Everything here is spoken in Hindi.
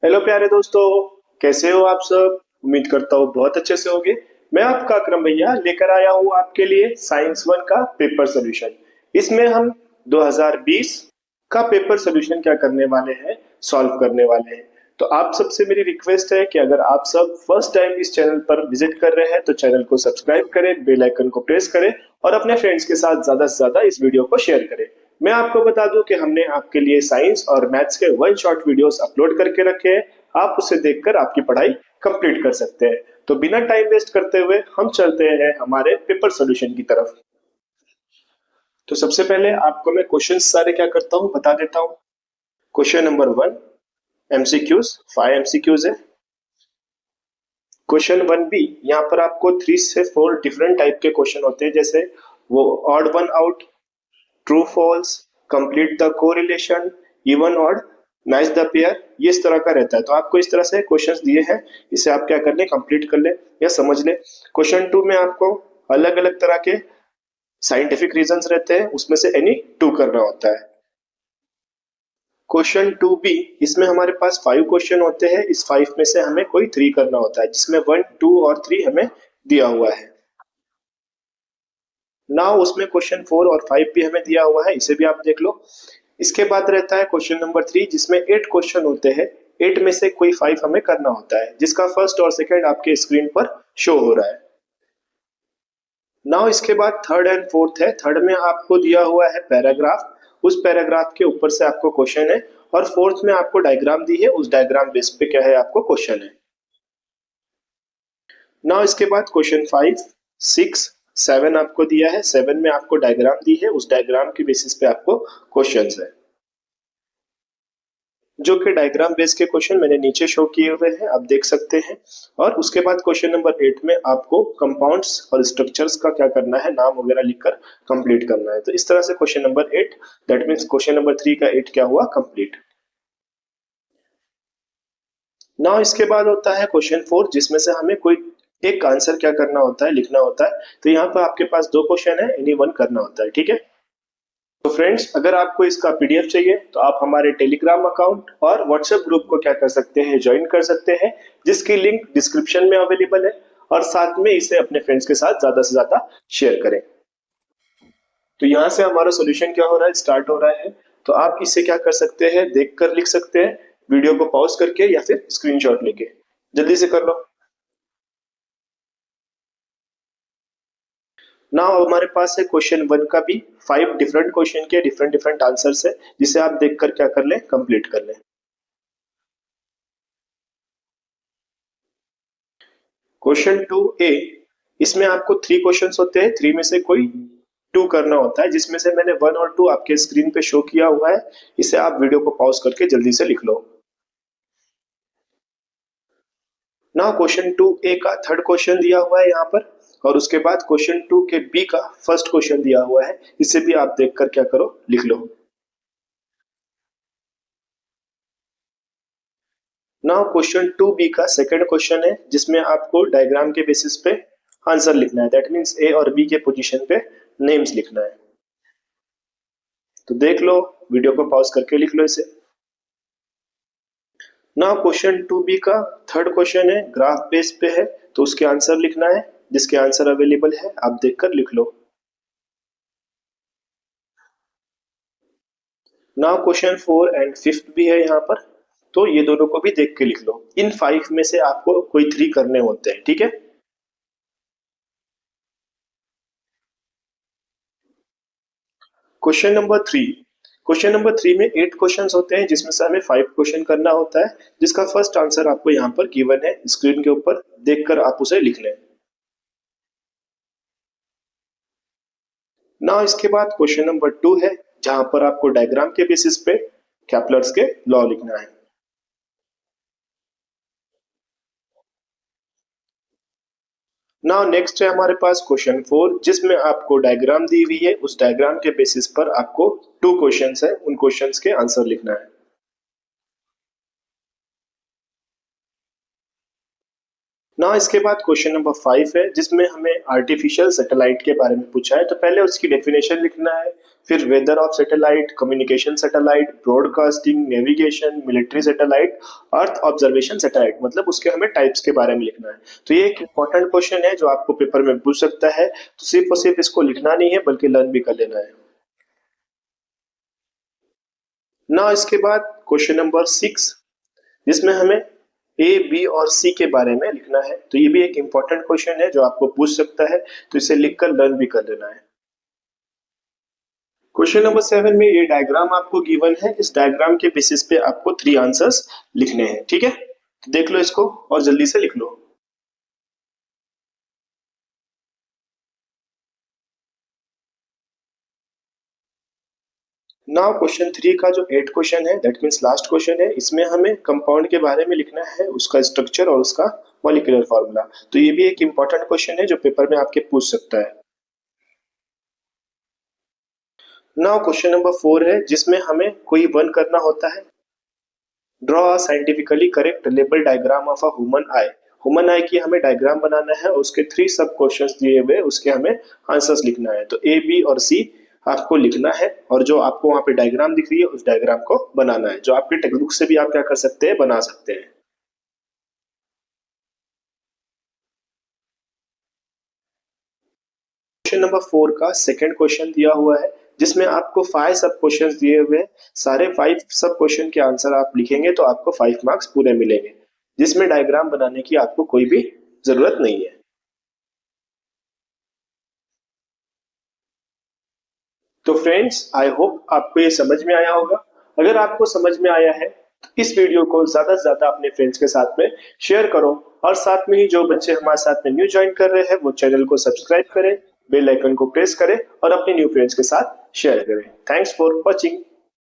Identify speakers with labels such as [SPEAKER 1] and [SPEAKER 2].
[SPEAKER 1] हेलो प्यारे दोस्तों, कैसे हो आप सब। उम्मीद करता हूँ बहुत अच्छे से होगे। मैं आपका अकरम भैया लेकर आया हूँ आपके लिए साइंस वन का पेपर सोल्यूशन। इसमें हम 2020 का पेपर सोल्यूशन क्या करने वाले हैं, सॉल्व करने वाले हैं। तो आप सबसे मेरी रिक्वेस्ट है कि अगर आप सब फर्स्ट टाइम इस चैनल पर विजिट कर रहे हैं तो चैनल को सब्सक्राइब करें, बेल आइकन को प्रेस करें और अपने फ्रेंड्स के साथ ज्यादा से ज्यादा इस वीडियो को शेयर करें। मैं आपको बता दूं कि हमने आपके लिए साइंस और मैथ्स के वन शॉट वीडियोस अपलोड करके रखे हैं। आप उसे देखकर आपकी पढ़ाई कंप्लीट कर सकते हैं। तो बिना टाइम वेस्ट करते हुए हम चलते हैं हमारे पेपर सॉल्यूशन की तरफ। तो सबसे पहले आपको मैं क्वेश्चन सारे क्या करता हूँ बता देता हूँ। क्वेश्चन नंबर 1 एमसीक्यूज, 5 एमसीक्यूज है। क्वेश्चन 1 बी, यहाँ पर आपको 3 से 4 डिफरेंट टाइप के क्वेश्चन होते हैं, जैसे वो odd one out, true false, complete the correlation, even odd, match the pair, ये इस तरह का रहता है। तो आपको इस तरह से क्वेश्चंस दिए हैं, इसे आप क्या कर ले, कंप्लीट कर ले या समझ ले। क्वेश्चन 2 में आपको अलग अलग तरह के साइंटिफिक रीजंस रहते हैं, उसमें से एनी 2 करना होता है। क्वेश्चन 2 बी, इसमें हमारे पास 5 क्वेश्चन होते हैं, इस 5 में से हमें कोई 3 करना होता है, जिसमें 1, 2 और 3 हमें दिया हुआ है। ना उसमें क्वेश्चन 4 और 5 भी हमें दिया हुआ है, इसे भी आप देख लो। इसके बाद रहता है क्वेश्चन नंबर 3, जिसमें 8 क्वेश्चन होते हैं। 8 में से कोई 5 हमें करना होता है, जिसका फर्स्ट और सेकंड आपके स्क्रीन पर शो हो रहा है। नाउ इसके बाद थर्ड एंड फोर्थ है। थर्ड में आपको दिया हुआ है पैराग्राफ, उस पैराग्राफ के ऊपर से आपको क्वेश्चन है। और फोर्थ में आपको डायग्राम दी है, उस डायग्राम बेस पे क्या है, आपको क्वेश्चन है। नाउ इसके बाद क्वेश्चन 5, 6, 7 आपको दिया है। 7 में आपको डायग्राम दी है, उस डायग्राम के बेसिस पे आपको क्वेश्चन है, जो कि डायग्राम बेस के क्वेश्चन मैंने नीचे शो किए हुए हैं, आप देख सकते हैं। और उसके बाद क्वेश्चन नंबर 8 में आपको कंपाउंड्स और स्ट्रक्चर्स का क्या करना है, नाम वगैरह लिखकर कंप्लीट करना है। तो इस तरह से question number 8, that means question number 3 का 8 क्या हुआ, कंप्लीट। नाउ इसके बाद होता है क्वेश्चन 4, जिसमें से हमें कोई एक आंसर क्या करना होता है, लिखना होता है। तो यहाँ पर आपके पास 2 क्वेश्चन है, एनी वन करना होता है, ठीक है। तो फ्रेंड्स, अगर आपको इसका पीडीएफ चाहिए तो आप हमारे टेलीग्राम अकाउंट और व्हाट्सएप ग्रुप को क्या कर सकते हैं, ज्वाइन कर सकते हैं, जिसकी लिंक डिस्क्रिप्शन में अवेलेबल है। और साथ में इसे अपने फ्रेंड्स के साथ ज्यादा से ज्यादा शेयर करें। तो यहाँ से हमारा सोल्यूशन क्या हो रहा है, स्टार्ट हो रहा है। तो आप इसे क्या कर सकते हैं, देख कर लिख सकते हैं, वीडियो को पॉज करके या फिर स्क्रीनशॉट लेके। जल्दी से कर लो। ना हमारे पास है क्वेश्चन 1 का भी 5 डिफरेंट क्वेश्चन के डिफरेंट डिफरेंट आंसर्स है, जिसे आप देखकर क्या कर ले, कंप्लीट कर ले। क्वेश्चन 2 ए, इसमें आपको 3 क्वेश्चंस होते हैं, 3 में से कोई 2 करना होता है, जिसमें से मैंने 1 और 2 आपके स्क्रीन पे शो किया हुआ है। इसे आप वीडियो को पॉज करके जल्दी से लिख लो। ना क्वेश्चन 2 ए का थर्ड क्वेश्चन दिया हुआ है यहाँ पर, और उसके बाद क्वेश्चन 2 के बी का फर्स्ट क्वेश्चन दिया हुआ है। इसे भी आप देखकर क्या करो, लिख लो। ना क्वेश्चन 2 बी का सेकंड क्वेश्चन है, जिसमें आपको डायग्राम के बेसिस पे आंसर लिखना है, दैट मीन्स ए और बी के पोजीशन पे नेम्स लिखना है। तो देख लो, वीडियो को पॉज करके लिख लो इसे। ना क्वेश्चन 2 बी का थर्ड क्वेश्चन है, ग्राफ बेस पे है, तो उसके आंसर लिखना है, जिसके आंसर अवेलेबल है आप देखकर लिख लो। ना क्वेश्चन 4 एंड 5 भी है यहाँ पर, तो ये दोनों को भी देख के लिख लो। इन 5 में से आपको कोई 3 करने होते हैं, ठीक है। क्वेश्चन नंबर 3 में 8 क्वेश्चंस होते हैं, जिसमें से हमें 5 क्वेश्चन करना होता है, जिसका फर्स्ट आंसर आपको यहाँ पर गिवन है स्क्रीन के ऊपर, देखकर आप उसे लिख लें। ना इसके बाद क्वेश्चन नंबर 2 है, जहां पर आपको डायग्राम के बेसिस पे कैपलर्स के लॉ लिखना है। नाउ नेक्स्ट है हमारे पास क्वेश्चन 4, जिसमें आपको डायग्राम दी हुई है, उस डायग्राम के बेसिस पर आपको 2 क्वेश्चंस है, उन क्वेश्चंस के आंसर लिखना है। ना इसके बाद क्वेश्चन नंबर 5 है जिसमें हमें आर्टिफिशियल सैटेलाइट के बारे में पूछा है। तो पहले उसकी डेफिनेशन लिखना है, फिर weather of satellite, communication satellite, broadcasting, navigation, military satellite, earth observation satellite, मतलब उसके हमें टाइप्स के बारे में लिखना है। तो ये एक इंपॉर्टेंट क्वेश्चन है जो आपको पेपर में पूछ सकता है। तो सिर्फ और सिर्फ इसको लिखना नहीं है बल्कि लर्न भी कर लेना है। ना इसके बाद क्वेश्चन नंबर 6 जिसमें हमें ए, बी और सी के बारे में लिखना है। तो ये भी एक इंपॉर्टेंट क्वेश्चन है जो आपको पूछ सकता है, तो इसे लिखकर लर्न भी कर लेना है। क्वेश्चन नंबर 7 में ये डायग्राम आपको गिवन है। इस डायग्राम के बेसिस पे आपको 3 आंसर्स लिखने हैं, ठीक है। तो देख लो इसको और जल्दी से लिख लो। नाउ क्वेश्चन 3 का जो 8 क्वेश्चन है, दैट मीन्स लास्ट क्वेश्चन है, इसमें हमें कंपाउंड के बारे में लिखना है, उसका स्ट्रक्चर और उसका मॉलिक्यूलर फार्मूला। तो ये भी एक इंपॉर्टेंट क्वेश्चन है जो पेपर में आपके पूछ सकता है। नाउ क्वेश्चन नंबर 4 है जिसमें हमें कोई वन करना होता है। Draw a scientifically correct label diagram of a human I. Human आई की हमें डायग्राम बनाना है, उसके 3 सब क्वेश्चंस दिए हुए, उसके हमें आंसर्स लिखना है। तो ए, बी और सी आपको लिखना है और जो आपको वहां पे डायग्राम दिख रही है उस डायग्राम को बनाना है, जो आपके टेक्स्ट बुक से भी आप क्या कर सकते हैं, बना सकते हैं। क्वेश्चन नंबर 4 का सेकंड क्वेश्चन दिया हुआ है जिसमें आपको 5 सब क्वेश्चंस दिए हुए हैं। सारे 5 सब क्वेश्चन के आंसर आप लिखेंगे तो आपको 5 मार्क्स पूरे मिलेंगे, जिसमें डायग्राम बनाने की आपको कोई भी जरूरत नहीं है। तो फ्रेंड्स, आई होप आपको ये समझ में आया होगा। अगर आपको समझ में आया है तो इस वीडियो को ज्यादा से ज्यादा अपने फ्रेंड्स के साथ में शेयर करो, और साथ में ही जो बच्चे हमारे साथ में न्यू ज्वाइन कर रहे हैं वो चैनल को सब्सक्राइब करें, बेल आइकन को प्रेस करें और अपने न्यू फ्रेंड्स के साथ शेयर करें। Thanks for watching.